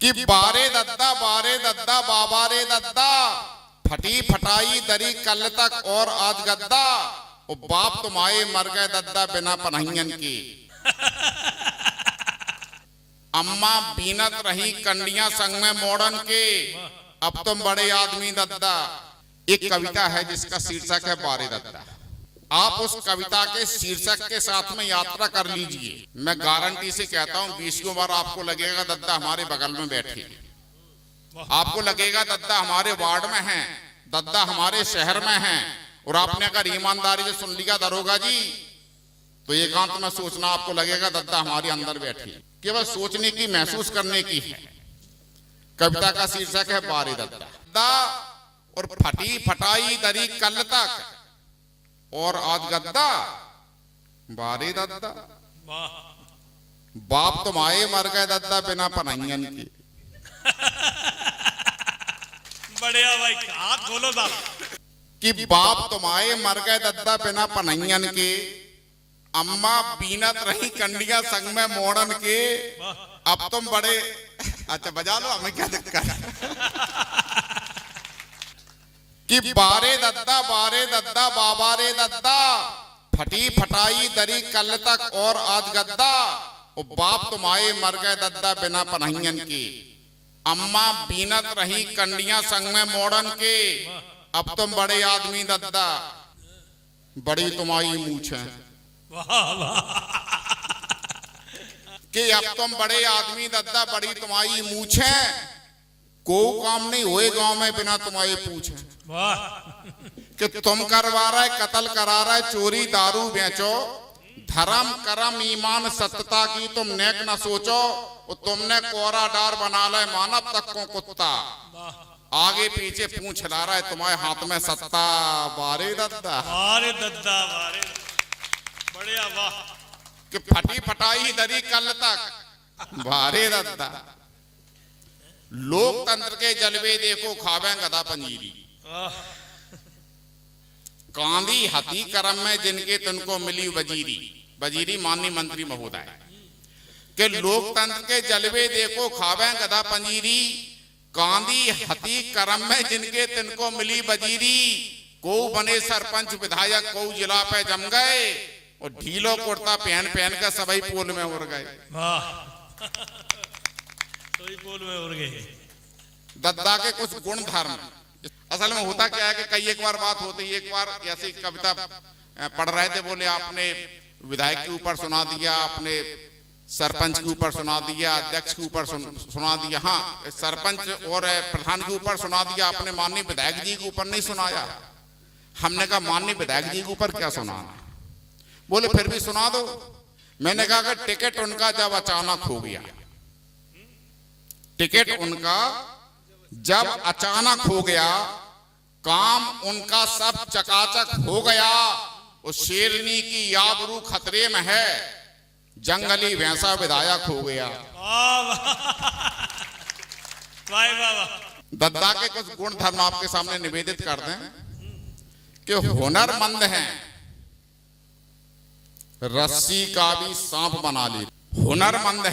कि बारे दद्दा बाबा रे दद्दा, फटी फटाई दरी कल तक और आज गद्दा, ओ बाप तुम आए मर गए दद्दा बिना पनहियन के। अम्मा बीनत रही कंडियां संग में मोड़न के, अब तुम बड़े आदमी दद्दा। एक कविता है जिसका शीर्षक है बारे दद्दा। आप उस कविता के शीर्षक के साथ में यात्रा कर लीजिए। मैं गारंटी से कहता हूं 20 बार आपको लगेगा दद्दा हमारे बगल में बैठे, आपको लगेगा दद्दा हमारे वार्ड में हैं, दद्दा हमारे शहर में हैं। और आपने अगर ईमानदारी से सुन लिया दरोगा जी, तो एकांत में सोचना आपको लगेगा दद्दा हमारे अंदर बैठी। केवल सोचने की, महसूस करने की है। कविता का शीर्षक है बारे दद्दा। और फटी फटाई दरी कल तक और आज गद्दा, बारे दद्दा। बाप तुम आए मर गए दद्दा बिना पनहियन के। बढ़िया भाई, हाथ खोलो साहब। कि बाप तुम आए मर गए दद्दा बिना पनहियन के, अम्मा बीनत रही कंडियां संग में मोड़न के, अब तुम बड़े। अच्छा बजा लो, हमें क्या दिक्कत। कि बारे दद्दा बाबा रे दद्दा, फटी फटाई दरी कल तक और आज गद्दा, ओ बाप तुम आए मर गए दद्दा बिना पनहियन के, अम्मा बीनत रही कंडियां संग में मोड़न के, अब तुम बड़े आदमी दद्दा। बड़ी तुम्हारी मूछ है कि अब तुम बड़े आदमी दद्दा, बड़ी तुम्हारी मूछ है। को काम नहीं हुए गांव में बिना तुम्हारे पूछे। कि तुम करवा रहे कत्ल करा रहे, चोरी दारू बेचो, धर्म कर्म ईमान सत्यता की तुम नेक न सोचो, तुमने कोरा डार बना ले मानव तक को कुत्ता, आगे पीछे पूंछ ला रहा है तुम्हारे हाथ में सत्ता। बारे दद्दा बारे दद्दा बारे, बढ़िया वाह। कि फटी फटाई दरी कल तक, बारे दद्दा। लोकतंत्र के जलवे देखो खावे गधा पंजीरी, कांदी हती करम में जिनके तुनको मिली वजीरी। वजीरी माननीय मंत्री महोदय के लोकतंत्र के जलवे देखो खावे गधा पंजीरी, कांदी हती करम में जिनके तिनको मिली वजीरी। को बने सरपंच विधायक, को जिला पे जम गए, और ढीलो कुर्ता पहन पहन कर सभी पोल में उड़ गए। तो ही पोल में उड़ गए। दद्दा के कुछ गुण धर्म। असल में होता क्या है कि कई एक बार बात होती है। एक बार ऐसी कविता पढ़ रहे थे, बोले आपने विधायक के ऊपर सुना दिया, आपने सरपंच के ऊपर सुना दिया, अध्यक्ष के ऊपर सुना दिया, हाँ सरपंच और प्रधान के ऊपर सुना दिया, आपने माननीय विधायक जी के ऊपर नहीं सुनाया। हमने कहा माननीय विधायक जी के ऊपर क्या सुनाना? बोले फिर भी सुना दो। मैंने कहा कि टिकट उनका जब अचानक हो गया, टिकट उनका जब अचानक हो गया, काम उनका सब चकाचक हो गया, उस शेरनी की आबरू खतरे में है, जंगली भैंसा विधायक हो गया। दद्दा के कुछ गुण धर्म आपके सामने निवेदित कर दें कि हुनरमंद हैं, रस्सी का भी सांप बना ले। हुनरमंद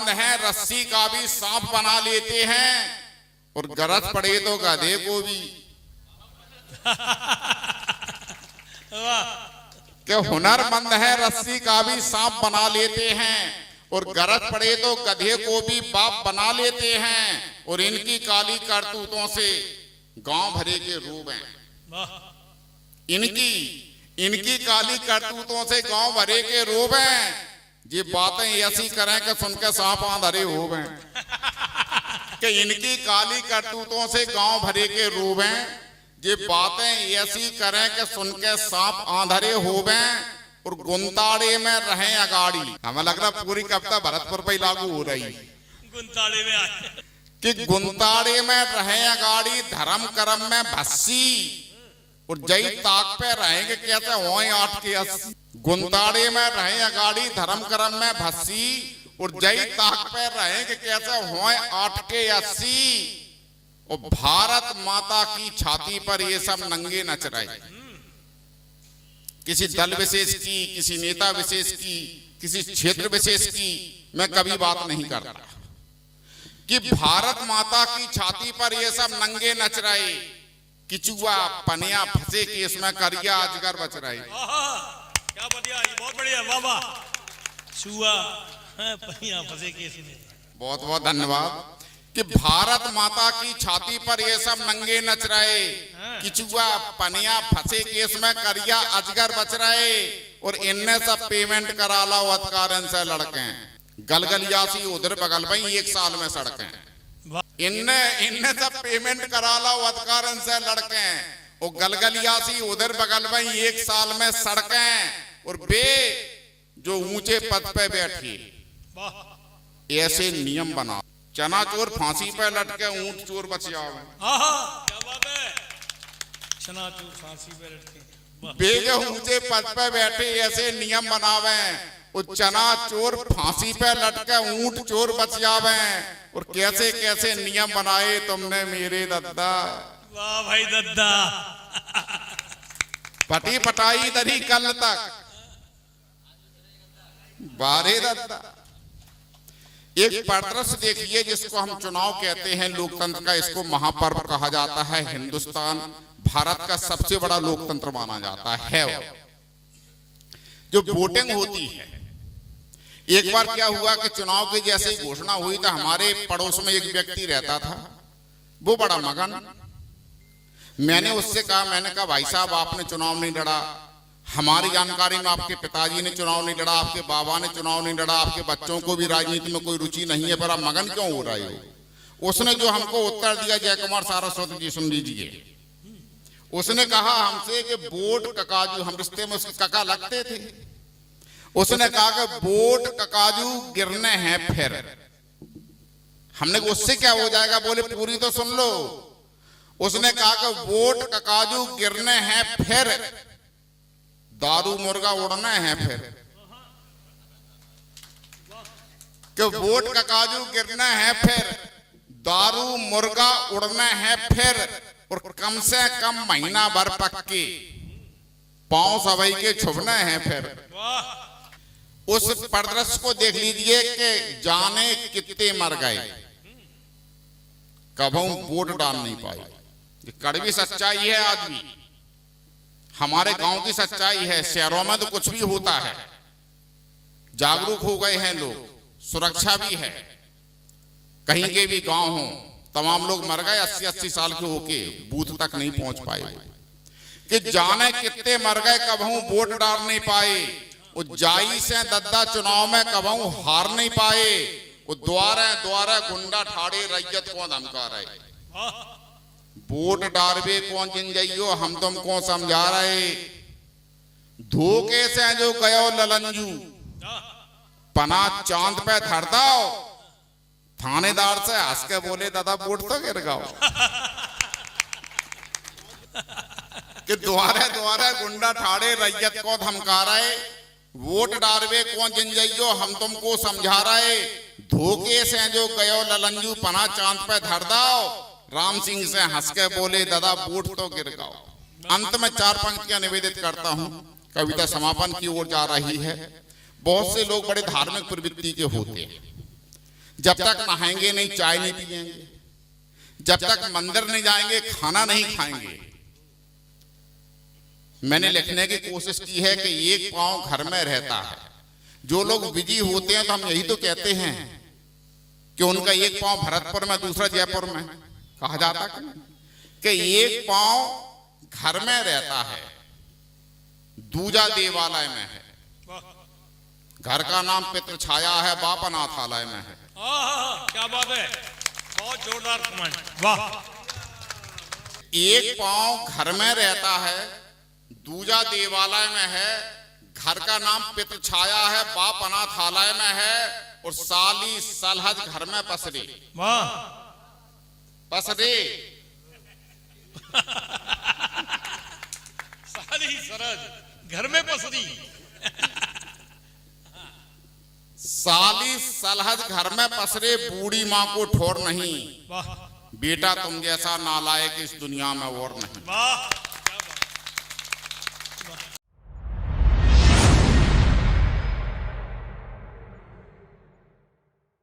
हैं, रस्सी का भी सांप बना लेते हैं, और गरज पड़े तो गधे को भी। कि हुनरमंद है, रस्सी का भी सांप बना लेते हैं, और गरज पड़े तो गधे को भी बाप बना लेते हैं। और इनकी काली करतूतों से गांव भरे के रूप हैं। इनकी काली करतूतों से गांव भरे के रूप हैं। ये बातें ऐसी करें कि सुन के सांप आंधरे हो गए। कि इनकी काली करतूतों से गांव भरे के रूप हैं। ये बातें ऐसी करें कि सुन के सांप आंधरे हो गए, और गुंताड़े में रहें अगाड़ी। हमें लग रहा पूरी कविता भरतपुर पे लागू हो रही। गुंताड़े में आए कि गुंताड़े में रहें अगाड़ी, धर्म कर्म में भस्सी, और जई ताक पे रहेंगे कैसे होए 8 के 80। गुंताड़े में रहें अगाड़ी, धर्म कर्म में भस्सी, और जई ताक पे रहेंगे कैसे होए 8 के 80। और भारत माता की छाती पर ये सब नंगे नच रहे। किसी दल विशेष की, किसी नेता विशेष की, किसी क्षेत्र विशेष की मैं कभी बात नहीं करता। कि भारत माता की छाती पर ये सब नंगे नच रहे, किचुआ पनिया फंसे केस में करिया अजगर बच रहे। क्या बढ़िया, ये बहुत बढ़िया, वाह वाह। चुआ पनिया फंसे केस में। बहुत बहुत धन्यवाद। कि भारत माता की छाती पर ये सब नंगे नच रहे, किचुआ पनिया फंसे केस में करिया अजगर बच रहे, और इनने सब पेमेंट करा ला अधिकार से लड़के गलगलियासी उधर बगल में 1 साल में सड़कें। इनने सब पेमेंट करा ला अधिकार से लड़के, और गलगलियासी उधर बगल में 1 साल में सड़कें, और बे जो ऊंचे पद पे बैठी ऐसे नियम बना, चना चोर फांसी पे लटके ऊंट चोर बच जाओ। क्या बात है, चना चोर फांसी पे लटके, बे जो ऊंचे पद पे बैठे ऐसे नियम बनावे, और चना चोर फांसी पे लटके ऊंट चोर बच जावे, और कैसे कैसे नियम बनाए तुमने मेरे दद्दा। वाह भाई दद्दा। पटी पटाई दरी कल तक बारे दद्दा। एक परिदृश्य देखिए जिसको हम चुनाव कहते हैं लोकतंत्र का, इसको महापर्व कहा जाता है। हिंदुस्तान भारत का सबसे बड़ा लोकतंत्र माना जाता है। जो वोटिंग होती है, एक बार क्या हुआ कि चुनाव की जैसे ही घोषणा हुई तो हमारे पड़ोस में एक व्यक्ति रहता था, वो बड़ा मगन। मैंने उससे कहा, मैंने कहा भाई साहब आपने चुनाव नहीं लड़ा, हमारी जानकारी में आपके पिताजी ने चुनाव नहीं लड़ा, आपके बाबा ने चुनाव नहीं लड़ा, आपके बच्चों को भी राजनीति में कोई रुचि नहीं है, पर आप मगन क्यों हो रहे हो? उसने जो हमको उत्तर दिया, जय कुमार सारस्वत जी सुन लीजिए। उसने कहा हमसे कि वोट ककाजू, हम रिश्ते में उसके काका लगते थे, उसने कहा कि वोट ककाजू गिरने हैं फिर। हमने कहा उससे क्या हो जाएगा? बोले पूरी तो सुन लो। उसने कहा कि वोट ककाजू गिरने हैं फिर दारू मुर्गा उड़ना है फिर, कि वोट का काजू गिरना है फिर दारू मुर्गा उड़ना है फिर, और कम से कम महीना भर पक्के पांव सवाई के छुपना है फिर। उस परिदृश्य को देख लीजिए कि जाने कितने मर गए, कभी वोट डाल नहीं पाए। कड़वी सच्चाई है आदमी, हमारे गांव की सच्चाई है। शहरों में तो कुछ भी होता है, जागरूक हो गए हैं लोग, सुरक्षा भी है। कहीं के भी गांव हो, तमाम लोग मर गए 80-80 साल के होके, बूथ तक नहीं पहुंच पाए। कि जाने कितने मर गए, कबहू वोट डाल नहीं पाए। वो जाई से दद्दा चुनाव में कबहू हार नहीं पाए। वो द्वारे द्वारे गुंडा ठाड़े रैयत को धमका रहे। वोट डालबे कौन जिन जाइयो, हम तुमको समझा रहे। धोखे से जो गयो ललंजू पना चांद पे धर दो, थानेदार से हंस के बोले दादा वोट तो गिर गाओ। कि द्वारे द्वारे गुंडा ठाड़े रैयत को धमका रहे। वोट डालबे कौन जिन जाइयो, हम तुमको समझा रहे। धोखे से जो गयो ललंजू पना चांद पे धर दो, राम सिंह से हंस के बोले दादा वोट तो गिर गाओ। अंत में 4 पंक्तियां निवेदित करता हूं, कविता समापन की ओर जा रही है। बहुत से लोग बड़े धार्मिक प्रवृत्ति के होते हैं, जब तक नहाएंगे नहीं, चाय नहीं पिएंगे, जब तक मंदिर नहीं जाएंगे, खाना नहीं खाएंगे। मैंने लिखने की कोशिश की है कि एक पांव घर में रहता है। जो लोग बिजी होते हैं तो हम यही तो कहते हैं कि उनका एक पांव भरतपुर में, दूसरा जयपुर में। कहा जाता कि एक पांव घर में रहता है, दूजा देवालय में है। घर का नाम पितृ छाया है, बाप अनाथालय में है। क्या बात है, बहुत जोरदार कमेंट, वाह। एक पांव घर में रहता है, दूजा देवालय में है। घर का नाम पितृ छाया है, बाप अनाथालय में है, और साली सलहज घर में पसरी। वाह, पसरी साली सरज घर में पसरी। साली सलहज घर में पसरे, बूढ़ी माँ को ठोर नहीं। वाह, बेटा तुम जैसा नालायक इस दुनिया में और नहीं। वाह।